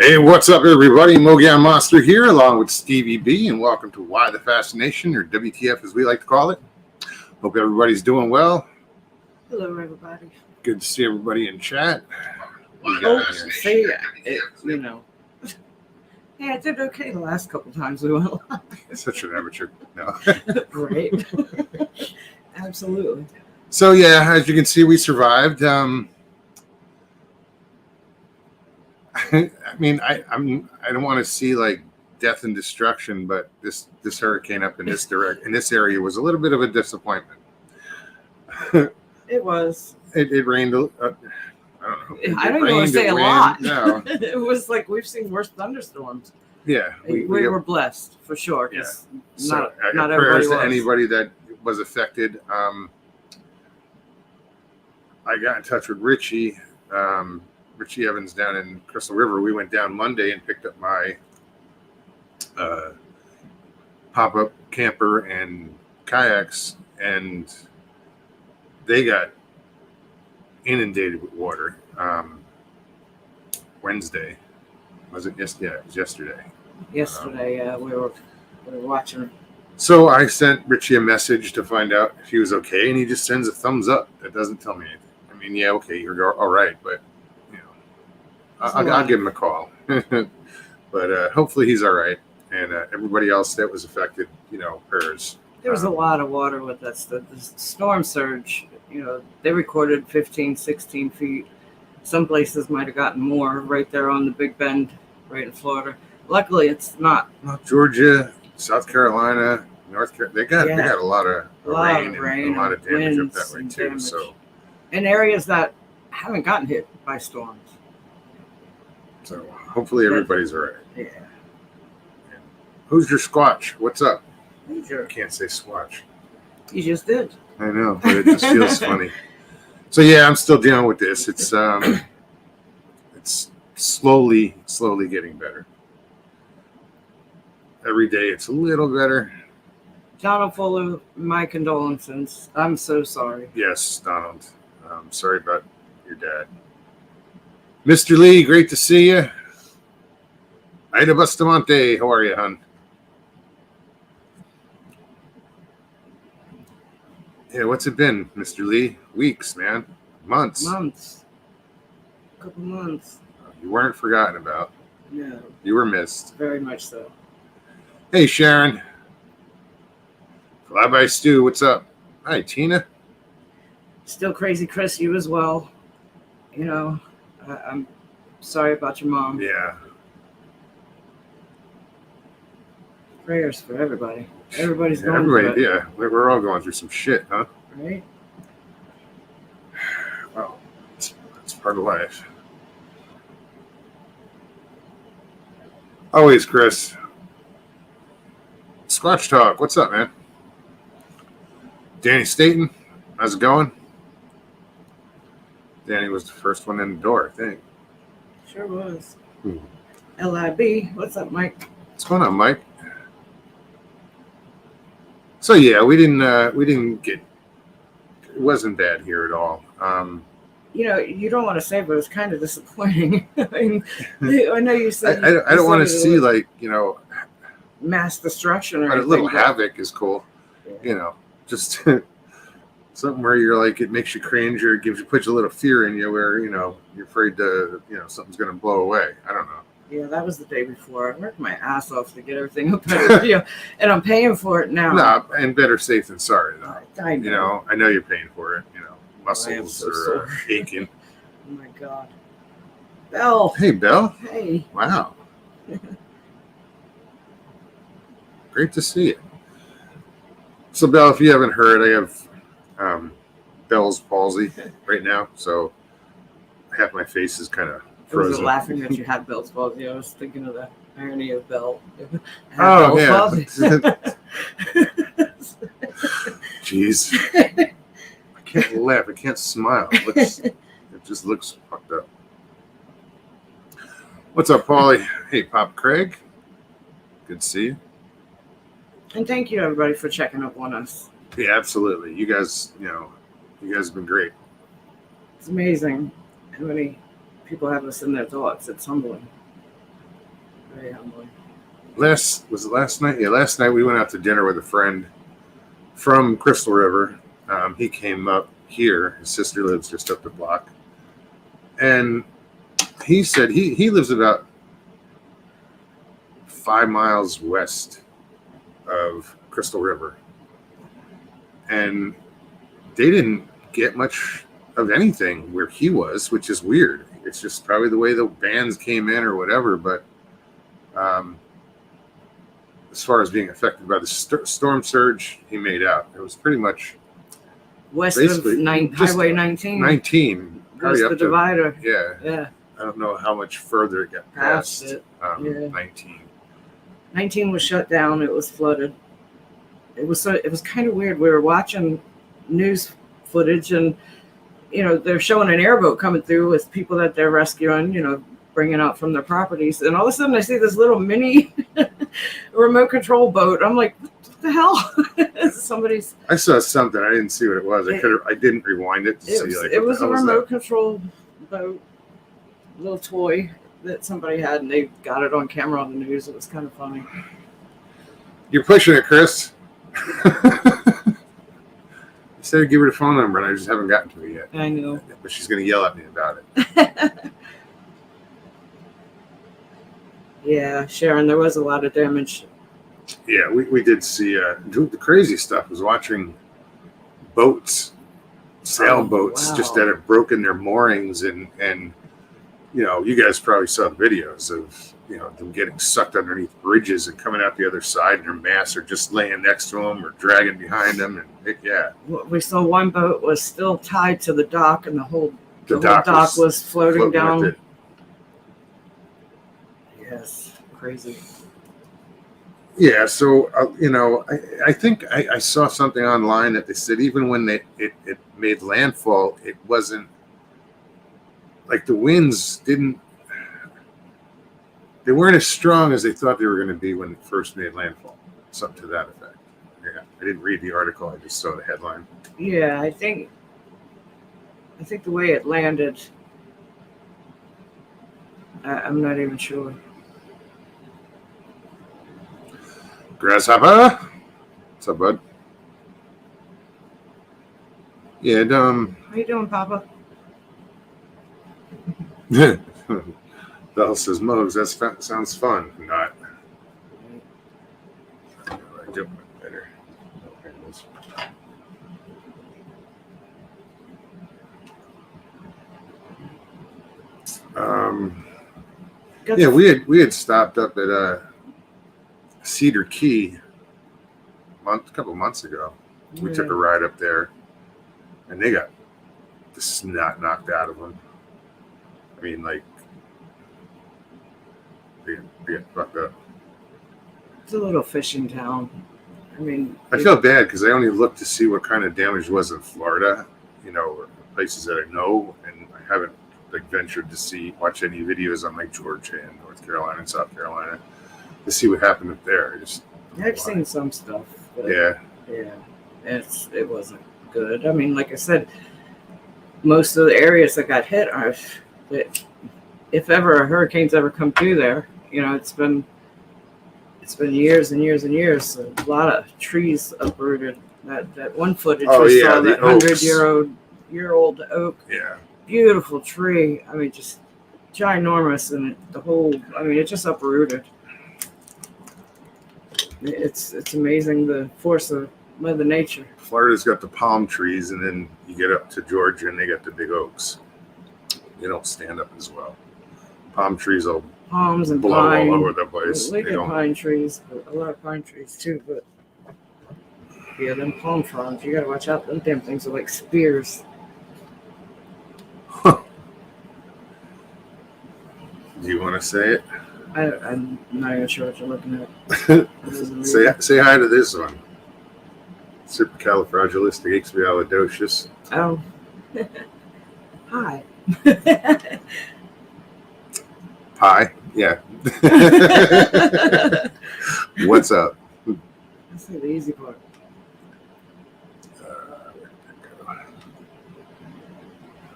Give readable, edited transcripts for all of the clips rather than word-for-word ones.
Hey, what's up, everybody? Mogan Monster here, along with Stevie B, and welcome to Why the Fascination, or WTF as we like to call it. Hope everybody's doing well. Hello, everybody. Good to see everybody in chat. See, yeah, I did okay the last couple times we went live. Such an amateur. No. Right. Absolutely. So, yeah, as you can see, we survived. I mean, I don't want to see like death and destruction, but this hurricane up in this area was a little bit of a disappointment. It was. It rained. I don't know. I don't want to say a lot. No. It was like we've seen worse thunderstorms. Yeah, we were blessed for sure. Yeah. Not prayers everybody to was. anybody that was affected. I got in touch with Richie Evans down in Crystal River. We went down Monday and picked up my pop-up camper and kayaks, and they got inundated with water. Wednesday. Was it yesterday? Yeah, it was yesterday. Yesterday, we were watching. So I sent Richie a message to find out if he was okay, and he just sends a thumbs up. That doesn't tell me anything. I mean, yeah, okay, you're all right, but you know, I'll give him a call. But hopefully he's all right, and everybody else that was affected, prayers. There was a lot of water with us. The storm surge, they recorded 15, 16 feet. Some places might have gotten more right there on the Big Bend, right in Florida. Luckily, it's not. Georgia, South Carolina, North Carolina, they got a lot of rain and a lot of damage up that way too. So, in areas that haven't gotten hit by storms. So hopefully everybody's all right. Yeah. Who's your Squatch? What's up? Sure. I can't say Squatch. You just did. I know, but it just feels funny. So yeah, I'm still dealing with this. It's slowly getting better. Every day it's a little better. Donald Fuller, my condolences. I'm so sorry. Yes, Donald. Sorry about your dad. Mr. Lee, great to see you. Ida Bustamante, how are you, hon? Yeah, what's it been, Mr. Lee? Weeks, man. Months. A couple months. You weren't forgotten about. No. You were missed. Very much so. Hey, Sharon. Flyby Stu, what's up? Hi, Tina. Still crazy, Chris. You as well. I'm sorry about your mom. Yeah. Prayers for everybody. Everybody's going through it. Yeah. We're all going through some shit, huh? Right? Well, it's part of life. Always, Chris. Squatch Talk, what's up, man? Danny Staten, how's it going? Danny was the first one in the door, I think. Sure was. LIB, what's up, Mike? What's going on, Mike? So yeah, we didn't get. It wasn't bad here at all. You don't want to say, but it's kind of disappointing. I know you said. I don't want to see mass destruction or a little havoc is cool. Yeah. Just something where you're like, it makes you cringe or puts a little fear in you where, you're afraid to, something's going to blow away. I don't know. Yeah, that was the day before. I worked my ass off to get everything up there, and I'm paying for it now. No, and better safe than sorry, though. I know. I know you're paying for it. Muscles are aching. Oh, my God. Belle. Hey, Belle. Hey. Wow. Great to see you. So, Belle, if you haven't heard, I have Bell's palsy right now, so half my face is kind of frozen. I was laughing that you had Bell's palsy. I was thinking of the irony of Belle. Oh, yeah. Jeez. I can't laugh. I can't smile. It just looks fucked up. What's up, Paulie? Hey, Pop Craig. Good to see you. And thank you, everybody, for checking up on us. Yeah, absolutely. You guys, have been great. It's amazing how many people have us in their thoughts. It's humbling. Very humbling. Was it last night? Yeah, last night we went out to dinner with a friend from Crystal River. He came up here. His sister lives just up the block, and he said he lives about 5 miles west of Crystal River, and they didn't get much of anything where he was, which is weird. It's just probably the way the bands came in or whatever. But as far as being affected by the storm surge, he made out. It was pretty much West of just Highway 19. 19. Goes Probably the up to, divider. yeah. Yeah, I don't know how much further it got past it. Yeah. 19. 19 was shut down. It was flooded. It was kind of weird. We were watching news footage, and they're showing an airboat coming through with people that they're rescuing. Bringing out from their properties, and all of a sudden I see this little mini remote control boat. I'm like, what the hell? Somebody's. I saw something. I didn't see what it was. I didn't rewind it to see. It was a remote control boat, little toy that somebody had, and they got it on camera on the news. It was kind of funny. You're pushing it, Chris. I said to give her the phone number, and I just haven't gotten to it yet. I know. But she's going to yell at me about it. Yeah, Sharon, there was a lot of damage. Yeah, we did see. The crazy stuff was watching boats, sailboats, just that have broken their moorings, and you guys probably saw the videos of them getting sucked underneath bridges and coming out the other side, and their masts are just laying next to them or dragging behind them, and We saw one boat was still tied to the dock, and the whole dock was floating down. Yes, crazy. Yeah, so I think I saw something online that they said even when it made landfall, it wasn't like the winds they weren't as strong as they thought they were going to be when it first made landfall. Something to that effect. Yeah, I didn't read the article; I just saw the headline. Yeah, I think the way it landed, I'm not even sure. Grasshopper, what's up, bud? Yeah, How you doing, Papa? Bell says, Mogs, that sounds fun. Not. I do better. Yeah, we had stopped up at Cedar Key a couple months ago. We took a ride up there, and they got the snot knocked out of them. I mean, like, they get fucked up. It's a little fishing town. I mean, I feel bad because I only looked to see what kind of damage was in Florida, places that I know, and I haven't ventured to watch any videos on Georgia and North Carolina and South Carolina to see what happened up there. I've seen some stuff. But yeah, it wasn't good. I mean, like I said, most of the areas that got hit are, if ever a hurricane's ever come through there, it's been years and years and years. A lot of trees uprooted. That one footage we saw, that 100-year-old oak. Yeah. Beautiful tree. I mean, just ginormous, and it just uprooted. It's amazing the force of Mother Nature. Florida's got the palm trees, and then you get up to Georgia, and they got the big oaks. They don't stand up as well. Palm trees will palms and blow pine. all over the place. We get pine trees, a lot of pine trees too, but yeah, them palm fronds, you gotta watch out. Them damn things are like spears. Huh. Do you want to say it? I'm not even sure what you're looking at. say hi to this one. Supercalifragilisticexpialidocious. Oh. Hi. Hi. Yeah. What's up? Let's say the easy part.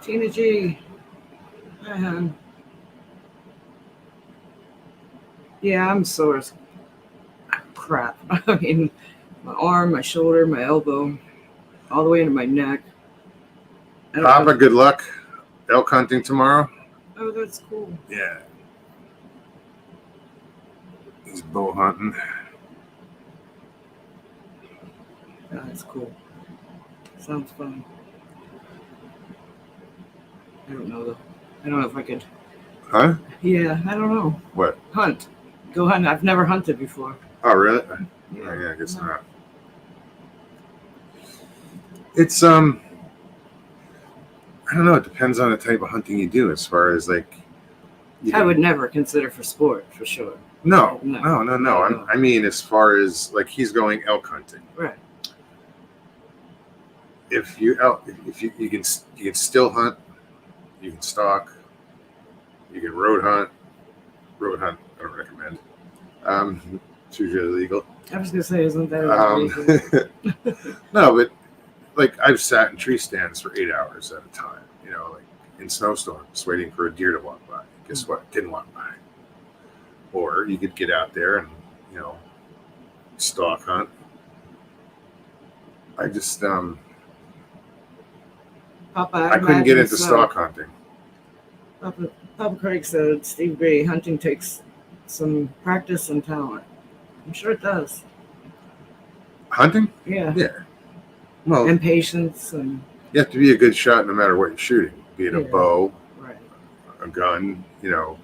Tina G. Hi, hon. Yeah, I'm sore as crap. I mean, my arm, my shoulder, my elbow, all the way into my neck. I don't Papa, know. good luck. Elk hunting tomorrow. Oh, that's cool. Yeah. He's bow hunting. Oh, that's cool. Sounds fun. I don't know though. I don't know if I could. Huh? Yeah, I don't know. What? Hunt. Go hunt. I've never hunted before. Oh, really? Yeah, I guess not. It's I don't know. It depends on the type of hunting you do. As far as like, I would never consider for sport for sure. No. No. I mean, as far as like he's going elk hunting. Right. If you can still hunt, you can stalk, you can road hunt. Road hunt, I don't recommend. It's usually illegal. I was gonna say, isn't that illegal? No, but like I've sat in tree stands for 8 hours at a time. You know, like in snowstorms, waiting for a deer to walk by. Guess what? Didn't walk by. Or you could get out there and stalk hunt. I just Papa, I couldn't get into stalk hunting. Papa Craig said, Steve Gray, hunting takes some practice and talent. I'm sure it does. Hunting? Yeah. Yeah. Well, And patience and you have to be a good shot no matter what you're shooting. Be it a Yeah. bow, right. a gun. You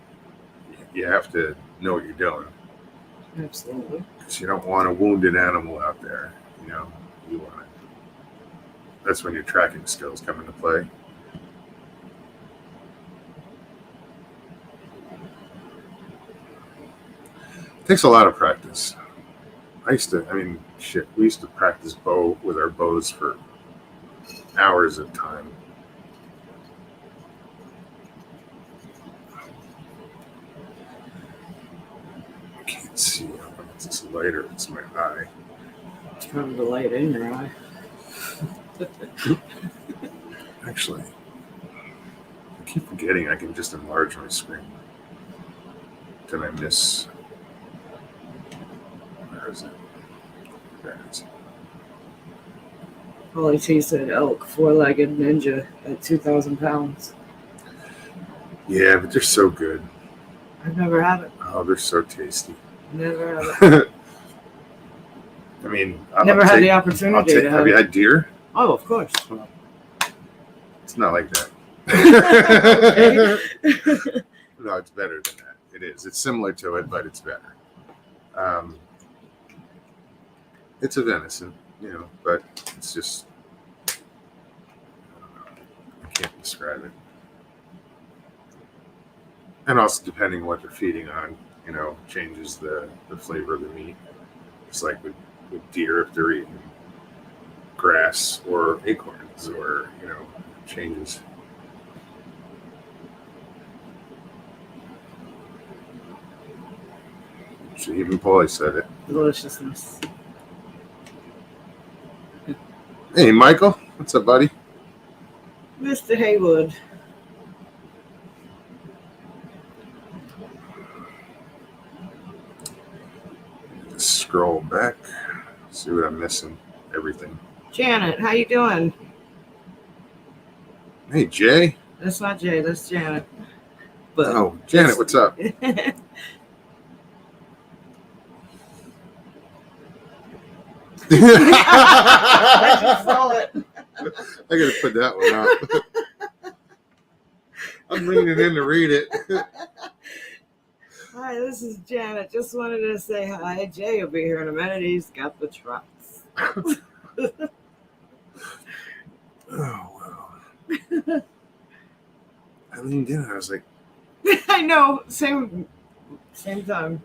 have to know what you're doing Absolutely. because you don't want a wounded animal out there. You want it. That's when your tracking skills come into play. It takes a lot of practice. We used to practice bow with our bows for hours at a time. I can't see. It's this lighter. It's my eye. It's probably the light in your eye. Actually, I keep forgetting I can just enlarge my screen. Then I miss. Where is it? There it is. Paulie T said elk, 4-legged ninja at 2,000 pounds. Yeah, but they're so good. I've never had it. Oh, they're so tasty. Never had it. I mean, Never had the opportunity to have Have you it. had deer? Oh, of course. It's not like that. Okay. No, it's better than that. It is. It's similar to it, but it's better. It's a venison, but it's just, I don't know. I can't describe it. And also, depending on what they're feeding on, changes the flavor of the meat. It's like with deer, if they're eating grass or acorns, or changes. So even Paulie said it. Deliciousness. Hey, Michael, what's up, buddy? Mr. Haywood. Just scroll back, see what I'm missing. Everything. Janet, how you doing? Hey, Jay. That's not Jay, that's Janet. But Oh, Janet, what's up? I saw it. I gotta put that one up. I'm leaning in to read it. Hi, this is Janet. Just wanted to say hi. Jay will be here in a minute. He's got the trucks. Oh, wow. I leaned in and I was like, I know. Same time.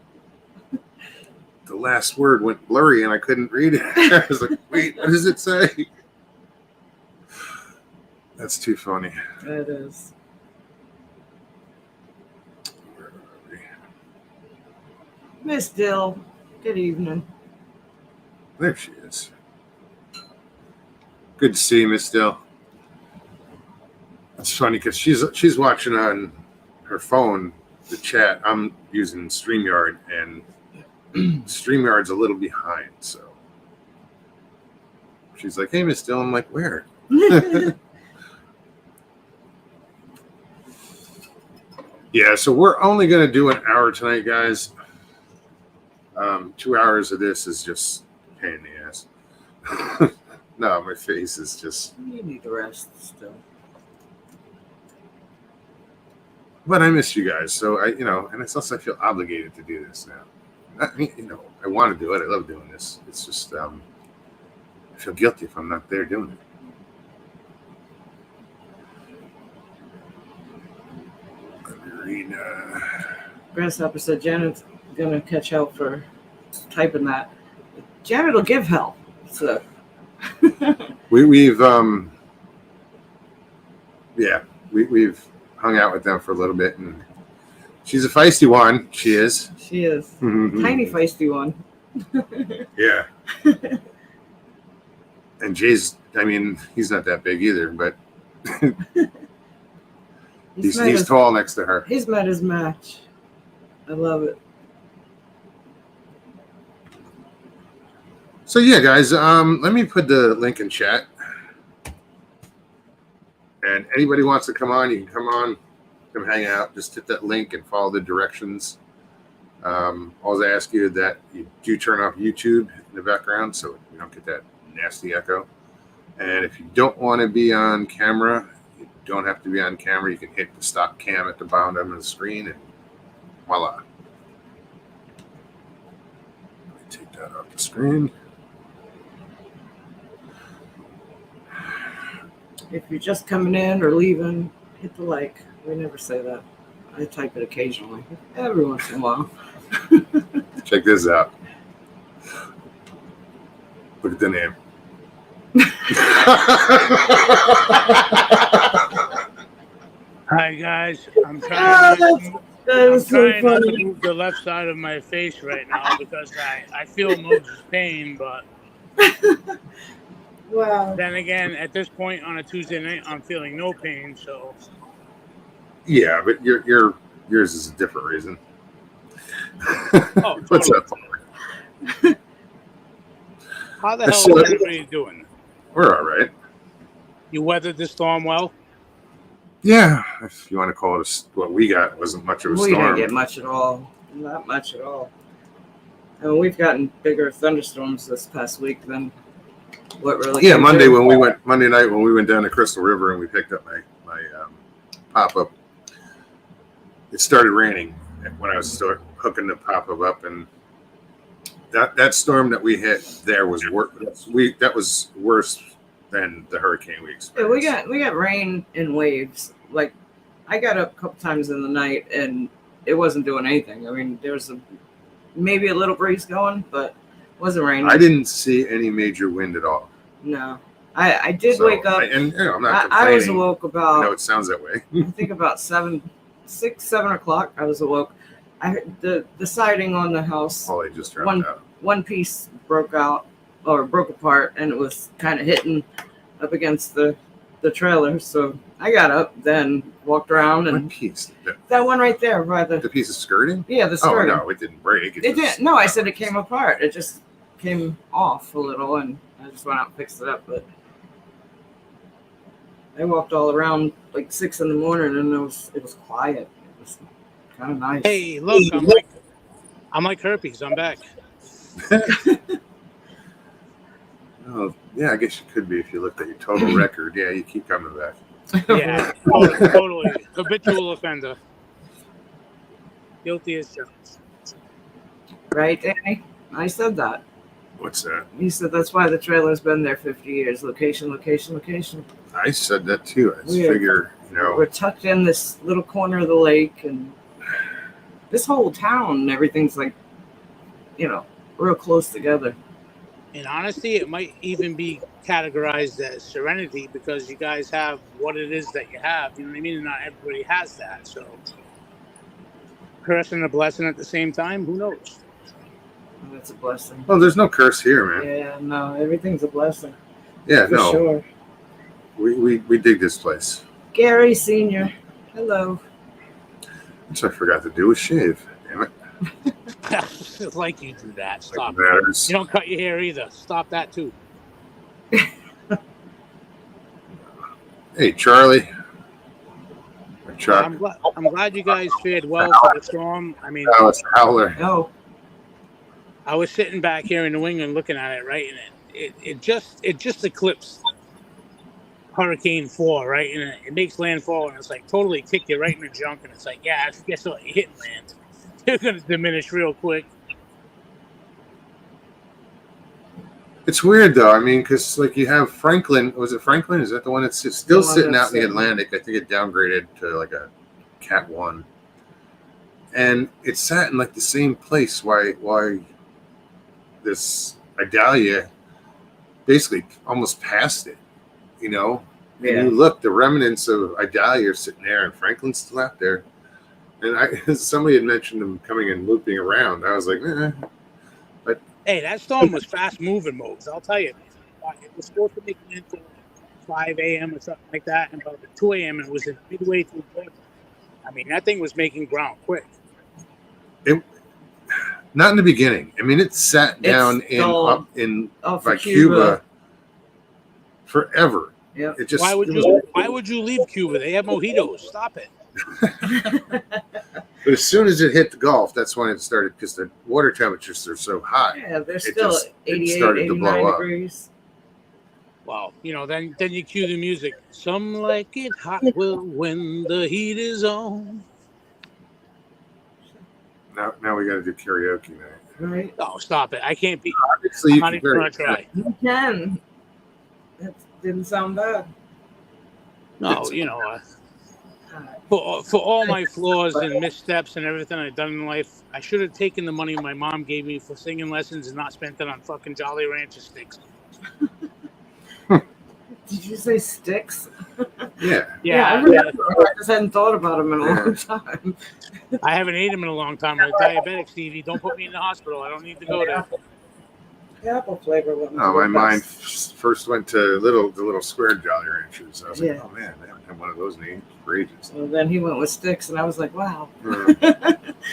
the last word went blurry and I couldn't read it. I was like, wait, what does it say? That's too funny. It is. Where are we? Miss Dill, good evening. There she is. Good to see you, Miss Dill. That's funny because she's watching on her phone the chat. I'm using StreamYard, and StreamYard's a little behind. So she's like, "Hey, Miss Dill." I'm like, "Where?" Yeah, so we're only going to do an hour tonight, guys. 2 hours of this is just a pain in the ass. No, my face is just... You need the rest still. But I miss you guys, so I, and it's also I feel obligated to do this now. I want to do it. I love doing this. It's just, I feel guilty if I'm not there doing it. Grasshopper said Janet's gonna catch hell for typing that. Janet will give hell. So we've hung out with them for a little bit, and she's a feisty one. She is. She is. Tiny feisty one. Yeah. And Jay's, he's not that big either, but he's tall next to her. He's met his match. I love it. So yeah, guys, let me put the link in chat. And anybody wants to come on, you can come on, come hang out. Just hit that link and follow the directions. All I ask you is that you do turn off YouTube in the background so you don't get that nasty echo. And if you don't want to be on camera, you don't have to be on camera. You can hit the stop cam at the bottom of the screen and voila. Let me take that off the screen. If you're just coming in or leaving, hit the like. We never say that. I type it occasionally, every once in a while. Check this out. Look at the name. Hi guys, I'm trying to move the left side of my face right now because I feel most pain, but wow. Then again, at this point on a Tuesday night, I'm feeling no pain, so yeah, but yours is a different reason. Oh, what's up? How the hell is everybody doing? We're all right. You weathered the storm well? Yeah, if you want to call it what we got, wasn't much of a storm. We didn't get much at all. Not much at all. And we've gotten bigger thunderstorms this past week than what really. Yeah, Monday night when we went down to Crystal River and we picked up my pop-up, it started raining when I was hooking the pop-up up, and that storm that we hit there was worse. That was worse than the hurricane we experienced. Yeah, we got rain in waves. Like, I got up a couple times in the night and it wasn't doing anything. I mean, there was maybe a little breeze going, but it wasn't raining. I didn't see any major wind at all. No, I did wake up. I'm not complaining. I was awoke about. I know it sounds that way. I think about 7 o'clock. I was awoke. I heard the siding on the house. Oh, they just dropped out. One piece broke apart, and it was kind of hitting up against the trailer. So I got up, then walked around, and what piece? that one right there by the piece of skirting. Yeah, the skirting. Oh no, it didn't break. It didn't. No, I said it came apart. It just came off a little, and I just went out and fixed it up. But I walked all around like 6 a.m, and it was quiet. It was kind of nice. Hey, look, I'm like herpes. I'm back. Oh, yeah, I guess you could be if you looked at your total record. Yeah, you keep coming back. Yeah, totally. Habitual offender. Guilty as charged. Right, Danny? I said that. What's that? You said that's why the trailer's been there 50 years. Location, location, location. I said that too. I just figure, We're tucked in this little corner of the lake, and this whole town and everything's like, real close together. In honesty, it might even be categorized as serenity because you guys have what it is that you have. You know what I mean? And not everybody has that. So, curse and a blessing at the same time. Who knows? Oh, that's a blessing. Well, there's no curse here, man. Yeah, no, everything's a blessing. Yeah, for sure. We dig this place. Gary Senior, hello. Which I forgot to do was shave. Damn it. It's like you do that. Like Stop. it matters. You don't cut your hair either. Stop that too. Hey, Charlie. Or Chuck. I'm glad you guys fared well for the storm. I mean, Alice Howler. No. I was sitting back here in New England looking at it, right, and it just eclipsed Hurricane 4, right, and it makes landfall, and it's like totally kick you right in the junk, and it's like, yeah, guess what, you're hitting land. You're gonna diminish real quick. It's weird though. I mean, because like you have Franklin. Was it Franklin? Is that the one that's still The one sitting that's out in the sitting. Atlantic? I think it downgraded to like a Cat 1, and it sat in like the same place. Why this Idalia basically almost passed it. You know, and Yeah. you look, the remnants of Idalia are sitting there, and Franklin's still out there. And somebody had mentioned them coming and looping around. I was like, Hey, that storm was fast moving, Mose. I'll tell you. It was supposed to make it into 5 a.m. or something like that, and about 2 a.m. it was in midway through Georgia. I mean, that thing was making ground quick. not in the beginning. I mean, it sat down stalled. up in Oh, for by Cuba forever. Yep. It just Why would you leave Cuba? They have mojitos. Stop it. But as soon as it hit the Gulf, that's when it started, because the water temperatures are so hot. Yeah, they're It still just- it 88, started to blow 89 up. degrees. Well, you know, then you cue the music. Some like it hot, well, when the heat is on. Now we got to do karaoke night. Right? Oh, stop it! I can't be. Obviously, I'm you not can even gonna try. You can. That didn't sound bad. No, you know, for all my flaws and missteps and everything I've done in life, I should have taken the money my mom gave me for singing lessons and not spent it on fucking Jolly Rancher sticks. Did you say sticks? Yeah. I remember. I just hadn't thought about them in a long time. I haven't ate them in a long time. I'm diabetic, Stevie. Don't put me in the hospital. I don't need to go there. The apple flavor one. No, my mind first went to the little square Jolly Ranchers. I was like, Yeah. oh man, I haven't had one of those in ages. Well, then he went with sticks, and I was like, wow.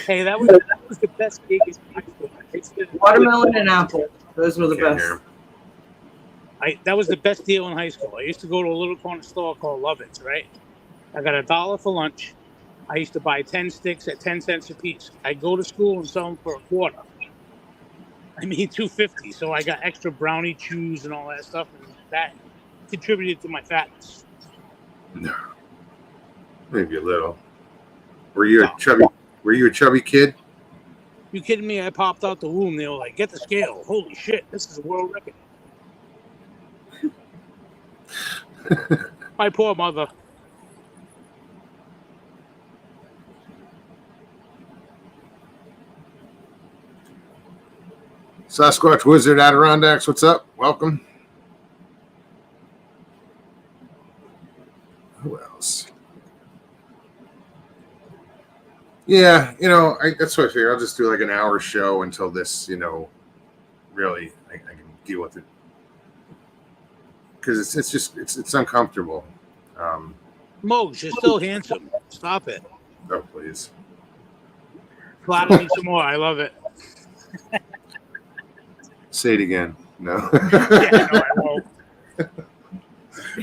Hey, that was the best cake in high school. I tasted it. Watermelon and apple. Those were the Can't best. hear 'em. That was the best deal in high school. I used to go to a little corner store called Lovett's, right? I got $1 for lunch. I used to buy 10 sticks at 10 cents a piece. I'd go to school and sell them for $1. I mean, $2.50. So I got extra brownie chews and all that stuff, and that contributed to my fatness. No, maybe a little. Were you No. a chubby? Were you a chubby kid? You kidding me? I popped out the womb. They were like, "Get the scale! Holy shit! This is a world record." My poor mother. Sasquatch Wizard Adirondacks, what's up? Welcome. Who else? Yeah, that's what I figure. I'll just do like an hour show until this, really, I can deal with it. Because it's uncomfortable. Mogs, you're still handsome. Stop it. Oh, please. Flatter me some more. I love it. Say it again. No. Yeah, no, I won't.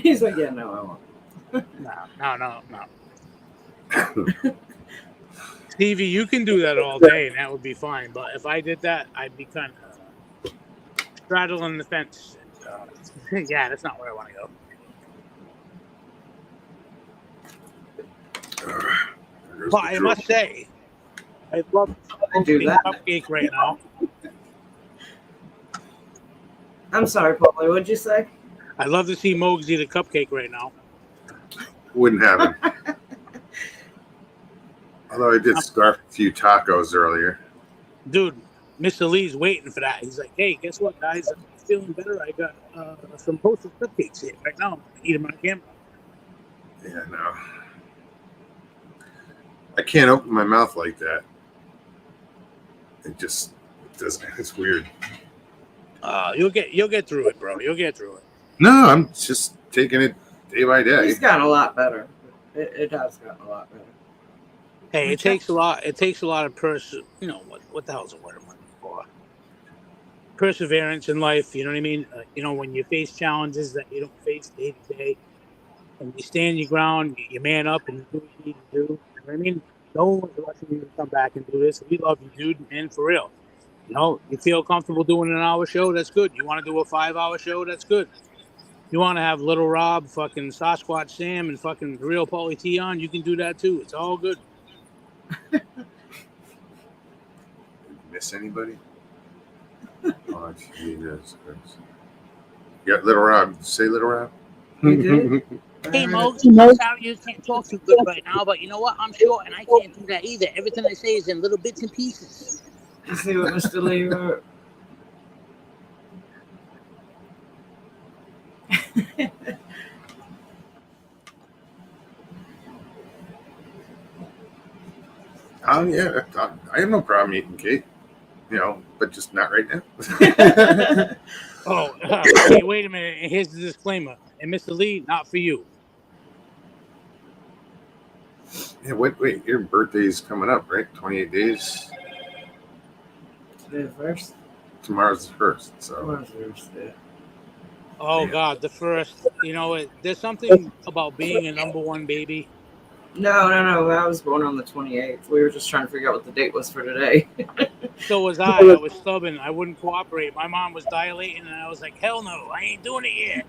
He's like, yeah, no, I won't. No. Stevie, you can do that all day, and that would be fine. But if I did that, I'd be kind of straddling the fence. Yeah, that's not where I want to go. But I must say, I love do the that. cupcake right now. I'm sorry, Paulie. What'd you say? I love to see Mogs eat a cupcake right now. Wouldn't happen. Although I did scarf a few tacos earlier. Dude, Mr. Lee's waiting for that. He's like, hey, guess what, guys? I'm feeling better. I got some posted cupcakes here right now. I'm going to eat them on camera. Yeah, no. I can't open my mouth like that. It just doesn't. It's weird. You'll get through it, bro. You'll get through it. No, I'm just taking it day by day. He's gotten a lot better. It has gotten a lot better. Hey, it takes a lot. It takes a lot of You know what the hell's the word I'm looking for? Perseverance in life. You know what I mean? You know, when you face challenges that you don't face day to day, and you stand your ground, you man up, and you do what you need to do. You know what I mean? No one's rushing you to come back and do this. We love you, dude, and for real. You know, you feel comfortable doing an hour show? That's good. You want to do a 5-hour show? That's good. You want to have Little Rob, fucking Sasquatch Sam, and fucking Real Pauly T on? You can do that too. It's all good. Did you miss anybody? Oh, Jesus Christ. You got Little Rob. Say Little Rob. You did? Hey, Mo, sorry you can't talk too good right now, but you know what? I'm short and I can't do that either. Everything I say is in little bits and pieces. You see what Mr. Lee wrote? Yeah, I have no problem eating cake, you know, but just not right now. Oh, hey, wait a minute. Here's the disclaimer. And Mr. Lee, not for you. Yeah, wait, your birthday's coming up, right? 28 days. The first? Tomorrow's the 1st, so. Tomorrow's the first, yeah. Oh, Yeah. God, the first. You know, there's something about being a number one baby. No. I was born on the 28th. We were just trying to figure out what the date was for today. So was I. I was stubborn. I wouldn't cooperate. My mom was dilating, and I was like, hell no, I ain't doing it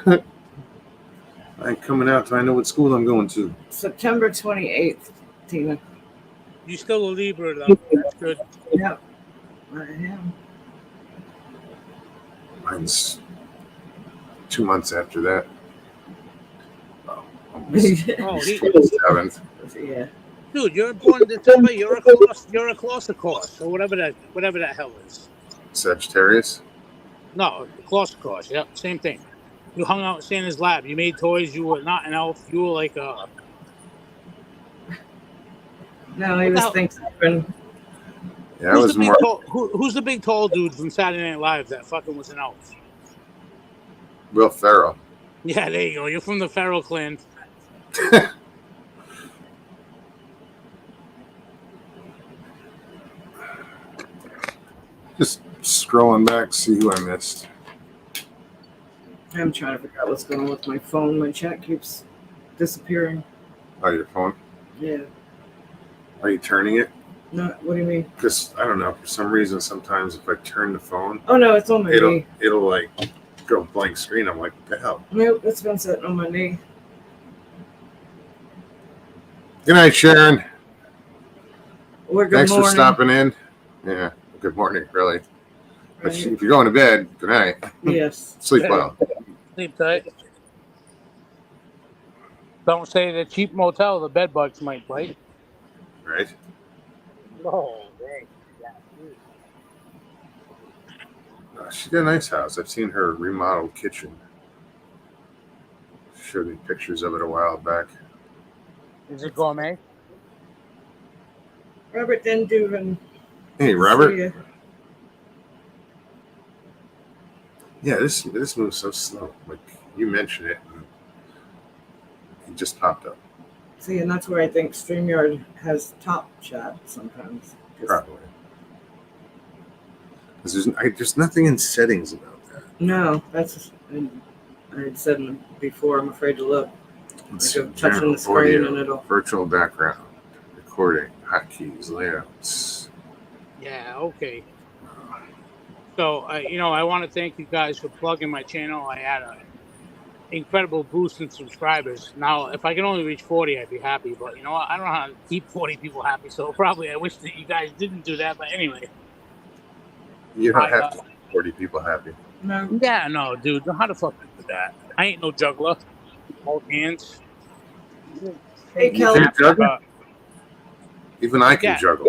yet. I ain't coming out till I know what school I'm going to. September 28th, Tina. You still a Libra, though. That's good. Yep, I am. Mine's 2 months after that. Oh, almost Oh, 27th. Yeah. dude, you're born in December. You're a Clossicos, or whatever that hell is. Sagittarius. No, Clossicos. Yep, same thing. You hung out in Santa's lab. You made toys. You were not an elf. You were like a. No, he was Thanksgiving. Yeah, I was more. Who's the big tall dude from Saturday Night Live that fucking was an elf? Will Ferrell. Yeah, there you go. You're from the Ferrell clan. Just scrolling back, see who I missed. I'm trying to figure out what's going on with my phone. My chat keeps disappearing. Oh, your phone? Yeah. Are you turning it? No, what do you mean? Because I don't know. For some reason, sometimes if I turn the phone, Oh no, it's on my knee. it'll like go blank screen. I'm like, what the hell? Nope, it's been sitting on my knee. Good night, Sharon. Or good Thanks morning. for stopping in. Yeah. Good morning, really. But Right. if you're going to bed, good night. Yes. Sleep well. Sleep tight. Don't say the cheap motel. The bed bugs might bite. Right? Oh, dang. She got a nice house. I've seen her remodeled kitchen. Showed me pictures of it a while back. Is it gourmet? Robert Denduven. Hey, Robert. See ya. Yeah, this moves so slow. Like you mentioned it, and it just popped up. See, and that's where I think StreamYard has top chat sometimes. 'Cause- Probably. Because there's nothing in settings about that. No, that's. I had said before. I'm afraid to look. Let's Like I'm see, touching general the screen audio, and it'll. virtual background, recording, hotkeys, layouts. Yeah, okay. So, I want to thank you guys for plugging my channel. I had an incredible boost in subscribers. Now, if I can only reach 40, I'd be happy. But you know what? I don't know how to keep 40 people happy. So probably I wish that you guys didn't do that. But anyway. You don't have to keep 40 people happy. No. Yeah, no, dude. How the fuck do that? I ain't no juggler. Hold hands. Hey, You Kelly. can juggle? Even I can Yeah. juggle.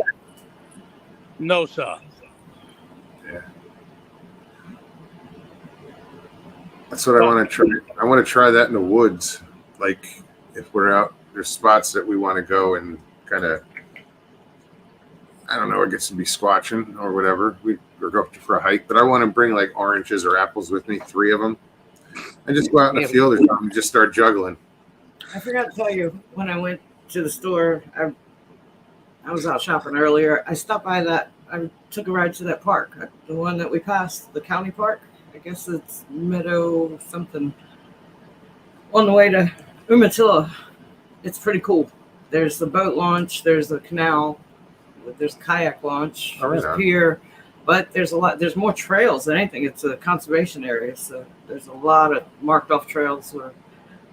No, sir. Yeah. That's what I want to try. I want to try that in the woods. Like if we're out, there's spots that we want to go and kind of, I don't know, it gets to be squatching or whatever. We go for a hike, but I want to bring like oranges or apples with me, 3 of them, and just go out in the field or something and just start juggling. I forgot to tell you when I went to the store. I was out shopping earlier. I stopped by that. I took a ride to that park, the one that we passed, the county park. I guess it's Meadow something. On the way to Umatilla, it's pretty cool. There's the boat launch. There's the canal. There's kayak launch. Oh, There's yeah. pier. But there's a lot. There's more trails than anything. It's a conservation area, so there's a lot of marked off trails. Where,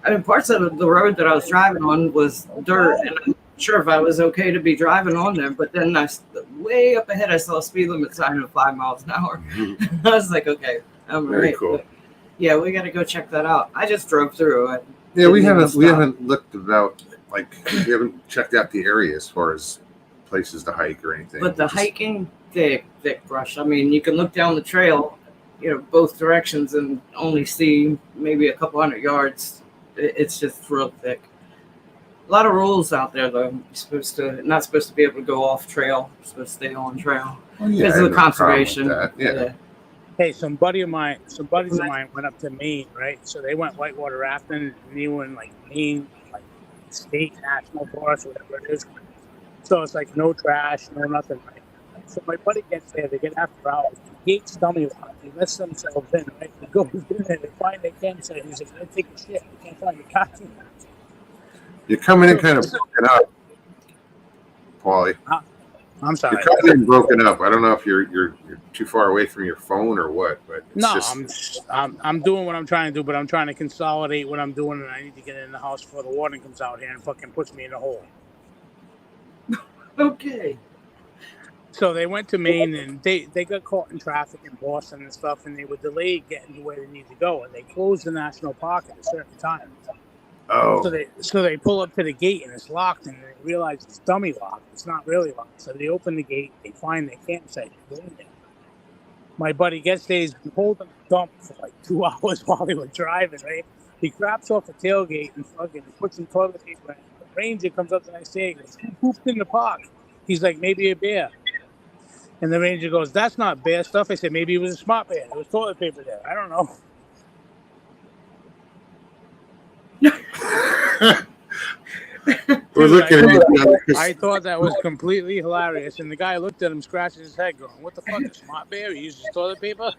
I mean, parts of the road that I was driving on was dirt, and I'm not sure if I was okay to be driving on there. But then way up ahead, I saw a speed limit sign of 5 miles an hour. I was like, okay, I'm Very right. cool. But yeah, we got to go check that out. I just drove through. Yeah, we Didn't even haven't stop. looked about, like, we haven't checked out the area as far as places to hike or anything. But the Just- hiking, thick brush. I mean, you can look down the trail, both directions and only see maybe a couple hundred yards. It's just real thick. A lot of rules out there, though. You're not supposed to be able to go off trail. You're supposed to stay on trail Oh, yeah, because I of have the no problem with conservation. that. Yeah. Hey, some buddies of mine went up to Maine, right? So they went whitewater rafting, and they were in like Maine, like state national forest, whatever it is. So it's like no trash, no nothing, right? So my buddy gets there, they get after hours, the gate's dummy locked, they let themselves in, right? They go in there, they find their campsite, he's like, let's take a shit, we can't find the car. You're coming in kind of broken up, Paulie. I'm sorry. You're coming in broken up. I don't know if you're too far away from your phone or what, but it's No, just, I'm doing what I'm trying to do, but I'm trying to consolidate what I'm doing, and I need to get in the house before the warden comes out here and fucking puts me in a hole. Okay. So they went to Maine, and they got caught in traffic in Boston and stuff, and they were delayed getting to where they need to go, and they closed the national park at a certain time. oh, So they pull up to the gate, and it's locked, and they realize it's dummy locked. It's not really locked. So they open the gate, they find their campsite, they go in there. My buddy gets there, he's been holding a dump for like 2 hours while they were driving, right? He craps off the tailgate and fucking puts some toilet paper in. The ranger comes up the next day and goes, who pooped in the park? He's like, maybe a bear. And the ranger goes, that's not bear stuff. I said, maybe it was a smart bear. There was toilet paper there. I don't know. we're looking at each other. I thought that was completely hilarious. And the guy looked at him, scratching his head, going, what the fuck, a smart bear? He uses toilet paper?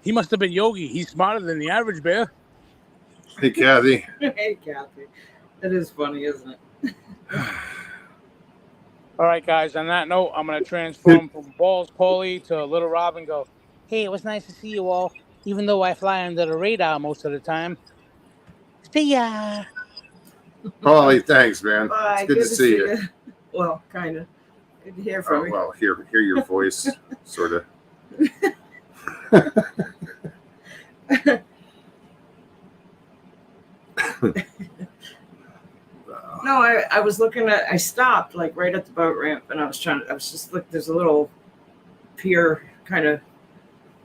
He must have been Yogi. He's smarter than the average bear. Hey, Kathy. Hey, Kathy. That is funny, isn't it? All right, guys, on that note, I'm going to transform from Balls Paulie to Little Rob and go, hey, it was nice to see you all, even though I fly under the radar most of the time. See ya. Paulie, thanks, man. Bye. It's good to see you. Well, kind of. Good to hear Oh, from you. well, hear your voice, sort of. No, I was looking at, I stopped like right at the boat ramp and I was just like, there's a little pier kind of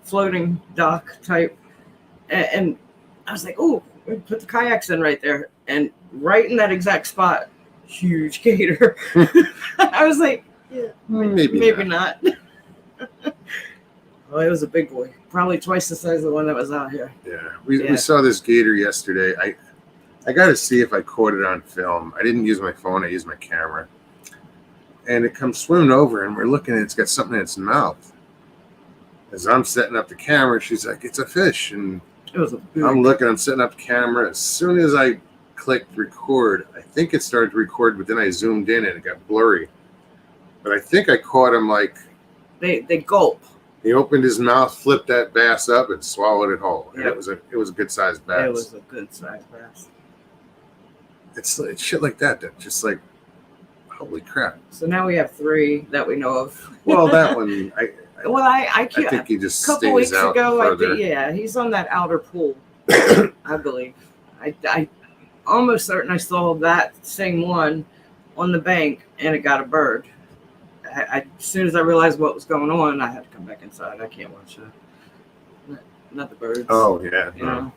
floating dock type. And I was like, oh, we put the kayaks in right there. And right in that exact spot, huge gator. I was like, yeah, maybe not. Well, it was a big boy, probably twice the size of the one that was out here. Yeah, we Yeah. saw this gator yesterday. I got to see if I caught it on film. I didn't use my phone. I used my camera. And it comes swimming over, and we're looking, and it's got something in its mouth. As I'm setting up the camera, she's like, it's a fish. And It was a big, I'm looking, I'm setting up the camera. As soon as I clicked record, I think it started to record, but then I zoomed in, and it got blurry. But I think I caught him like, they gulp. he opened his mouth, flipped that bass up, and swallowed it whole. And Yep. it was a good sized bass. It was a good sized bass. It's shit like that just like, holy crap. So now we have 3 that we know of. Well, that one, Well, I I can't. think he just A couple stays weeks out ago, further. yeah, he's on that outer pool, I believe. I almost certain I saw that same one on the bank, and it got a bird. As soon as I realized what was going on, I had to come back inside. I can't watch that. Not the birds. Oh, yeah. You know,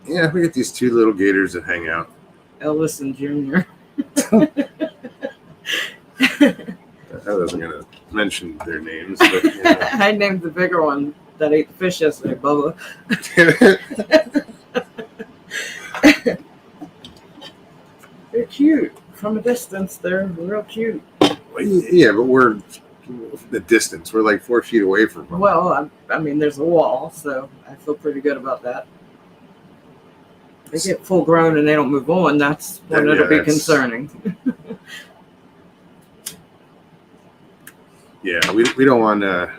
Yeah, we get these 2 little gators that hang out. Elvis and Junior. I wasn't going to mention their names, but you know. I named the bigger one that ate the fish yesterday, Bubba. They're cute. From a distance, they're real cute. Yeah, but we're the distance. We're like 4 feet away from them. Well, I mean, there's a wall, so I feel pretty good about that. They get full grown and they don't move on. That's when it'll be concerning. Yeah, we don't want to.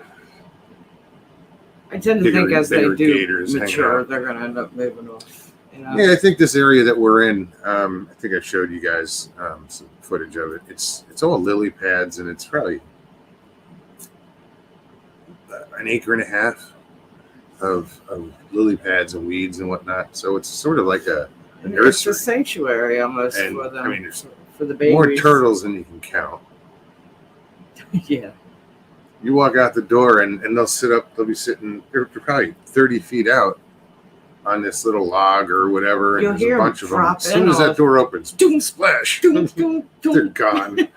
I tend to think as they do gators mature, they're going to end up moving off. You know? Yeah, I think this area that we're in, I think I showed you guys some footage of it. It's all lily pads, and it's probably an acre and a half of lily pads and weeds and whatnot. So it's sort of like a nursery. It's a sanctuary almost And, for them. I mean, there's for the babies. more turtles than you can count. Yeah. You walk out the door and they'll sit up. They'll be sitting. They're probably 30 feet out on this little log or whatever. And You'll there's hear a bunch of them. drop As soon as in that door opens, doom splash. Doom, doom, doom. They're gone.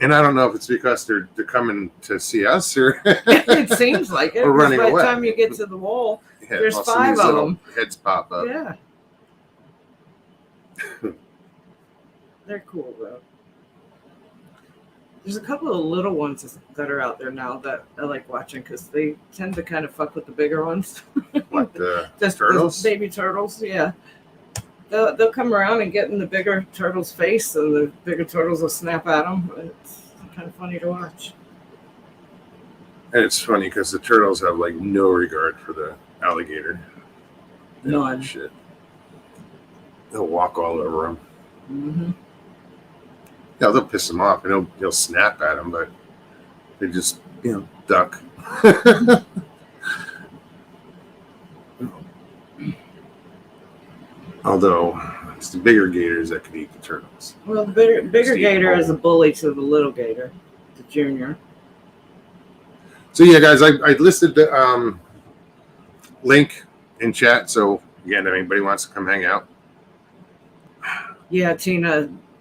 And I don't know if it's because they're coming to see us or It seems like it. Or running by away. the time you get to the wall, Yeah, There's well, some 5 these of little them. Heads pop up. yeah. They're cool though. There's a couple of little ones that are out there now that I like watching because they tend to kind of fuck with the bigger ones. What the Just turtles? the baby turtles, yeah. They'll come around and get in the bigger turtle's face, and the bigger turtles will snap at them. It's kind of funny to watch. And it's funny because the turtles have like no regard for the alligator. None. Shit. They'll walk all over them. Mm-hmm. Yeah, they'll piss him off and he'll snap at him, but they just duck. Although it's the bigger gators that can eat the turtles. Well, the bigger Steve gator Ball. is a bully to the little gator, the junior. So yeah, guys, I listed the link in chat. So again, if anybody wants to come hang out, Yeah,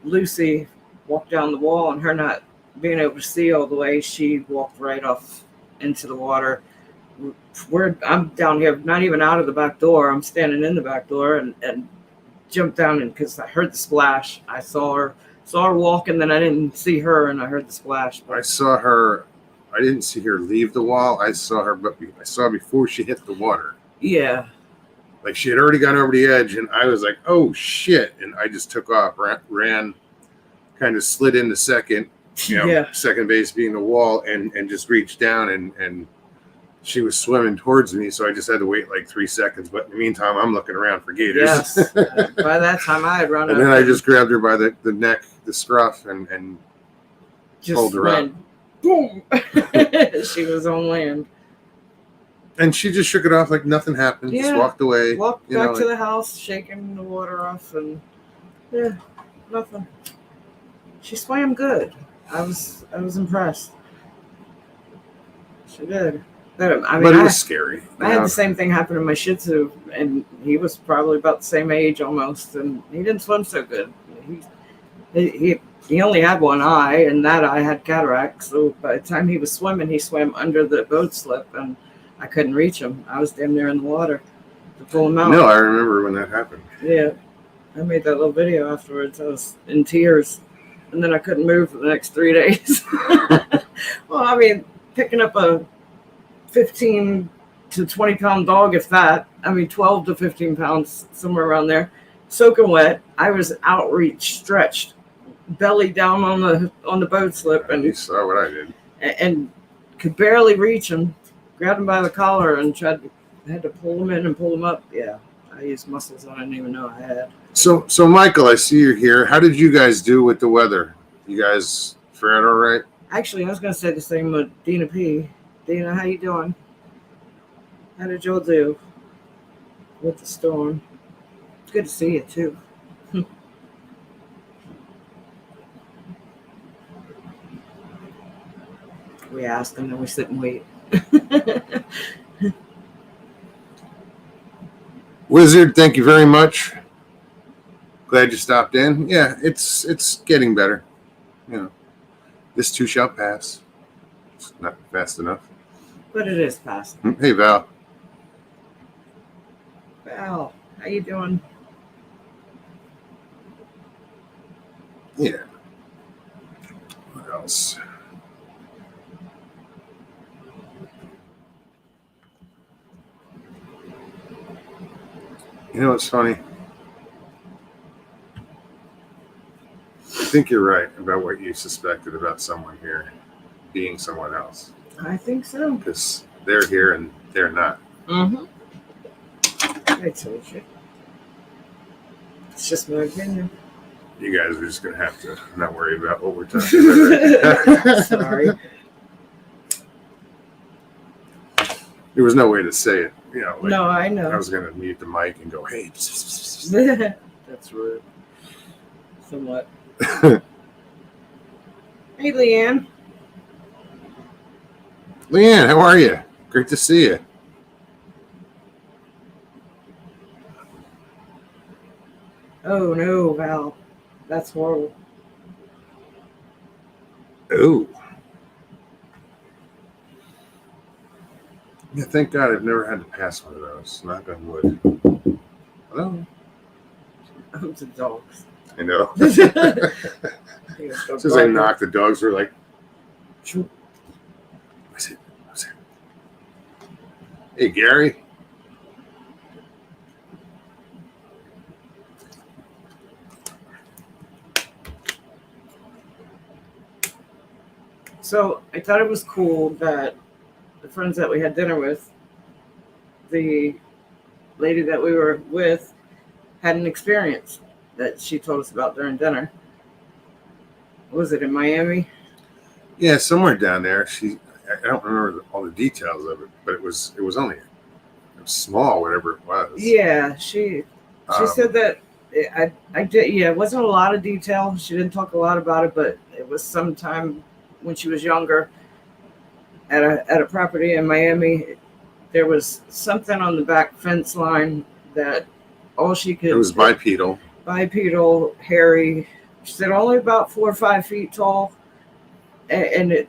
Lucy walked down the wall, and her not being able to see all the way, she walked right off into the water. I'm down here, not even out of the back door. I'm standing in the back door and jumped down, and because I heard the splash, I saw her walk, and then I didn't see her, and I heard the splash. I saw her. I didn't see her leave the wall. I saw her, but I saw her before she hit the water. Yeah, Like she had already gone over the edge, and I was like, "Oh shit!" And I just took off, ran, kind of slid into second, yeah. second base being the wall, and just reached down, and she was swimming towards me, so I just had to wait like 3 seconds. But in the meantime, I'm looking around for gators. Yes. By that time, I had run And up. then I just grabbed her by the neck, the scruff, and just pulled her went, boom. She was on land. she just shook it off like nothing happened. Just Yeah. walked away. Walked you know, back to the house, shaking the water off, and yeah, nothing. She swam good. I was impressed. She did. But I mean, but it was scary. I had the same thing happen to my Shih Tzu, and he was probably about the same age almost, and he didn't swim so good. He only had one eye, and that eye had cataract. So by the time he was swimming, he swam under the boat slip, and I couldn't reach him. I was damn near in the water to pull him out. No, I remember when that happened. Yeah, I made that little video afterwards. I was in tears, and then I couldn't move for the next 3 days. Well, I mean, picking up a 15 to 20 pound dog, if that. I mean, 12 to 15 pounds, somewhere around there, soaking wet. I was outreach, stretched, belly down on the boat slip, You saw what I did. and could barely reach him. Grabbed him by the collar and had to pull him in and pull him up. Yeah, I used muscles I didn't even know I had. So Michael, I see you're here. How did you guys do with the weather? You guys fared all right? Actually, I was going to say the same with Dina P. Dina, how you doing? How did y'all do with the storm? Good to see you, too. We ask and then we sit and wait. Wizard, thank you very much. Glad you stopped in. Yeah, it's getting better. This too shall pass. It's not fast enough. But it is past. Hey Val. Val, how you doing? Yeah. What else? You know what's funny? I think you're right about what you suspected about someone here being someone else. I think so. Because they're here and they're not. Mm-hmm. I told you. It's just my opinion. You guys are just going to have to not worry about what we're talking about. Sorry. There was no way to say it. You know, like, No, I I know. was going to mute the mic and go, hey. That's rude. Somewhat. Hey, Leanne. Leanne, how are you? Great to see you. Oh, no, Val. That's horrible. Oh. Yeah, thank God I've never had to pass one of those. Knock on wood. Hello? Oh, the dogs. I know. As As soon as I knocked, the dogs were like, "Shoot." What's it? What's it? Hey, Gary. So I thought it was cool that the friends that we had dinner with, the lady that we were with, had an experience that she told us about during dinner. Was it in Miami? Yeah, somewhere down there. I don't remember all the details of it, but it was only small, whatever it was. Yeah, she said that I did. Yeah, it wasn't a lot of detail. She didn't talk a lot about it, but it was sometime when she was younger at a property in Miami. There was something on the back fence line that all she could. It was bipedal. Bipedal, hairy. She said only about 4 or 5 feet tall, and it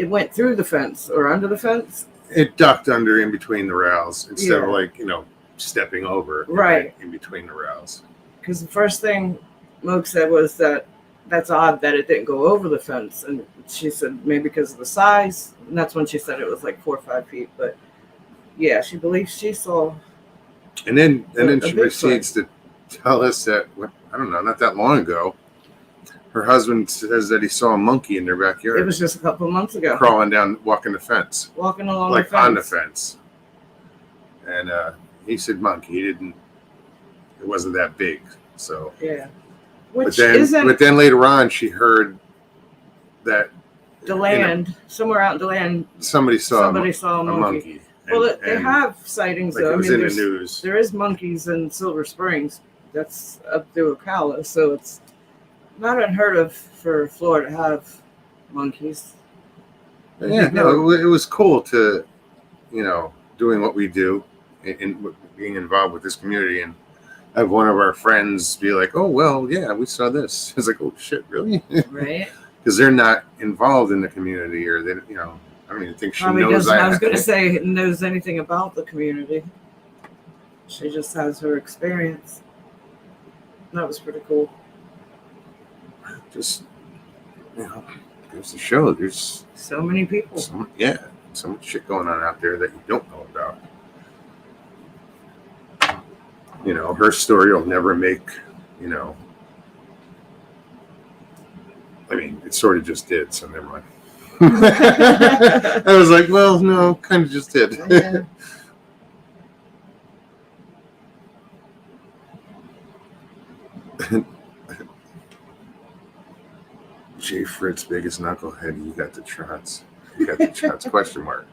went through the fence or under the fence. It ducked under in between the rails instead of Yeah. stepping over it, Right. in between the rails. Because the first thing Moog said was that's odd that it didn't go over the fence, and she said maybe because of the size, and that's when she said it was like 4 or 5 feet. But yeah, she believes she saw. And then A she big proceeds to tell us that I don't know, not that long ago, her husband says that he saw a monkey in their backyard. It was just a couple of months ago, crawling down, walking the fence, walking along like the fence. on the fence. And he said monkey. He didn't. It wasn't that big. So, Yeah, but which then, isn't later on, she heard that DeLand, somewhere out in DeLand, somebody saw somebody saw a monkey. Well, they And, have sightings like though. it was I mean, in the news. there is monkeys in Silver Springs. That's up through Ocala, so it's not unheard of for Florida to have monkeys. Yeah, no, it was cool to, doing what we do and being involved with this community and have one of our friends be like, oh, well, yeah, we saw this. It's like, oh, shit, really? Right? Because they're not involved in the community or they, I don't even think she Probably knows. doesn't. I was going to say knows anything about the community. She just has her experience. That was pretty cool. Just, goes to show there's So many people. so much shit going on out there that you don't know about. Her story will never make, I mean, it sort of just did, so never mind. I was like, well, no, kind of just did. Yeah. Jay Fritz, biggest knucklehead, you got the trots. You got the trots, question mark.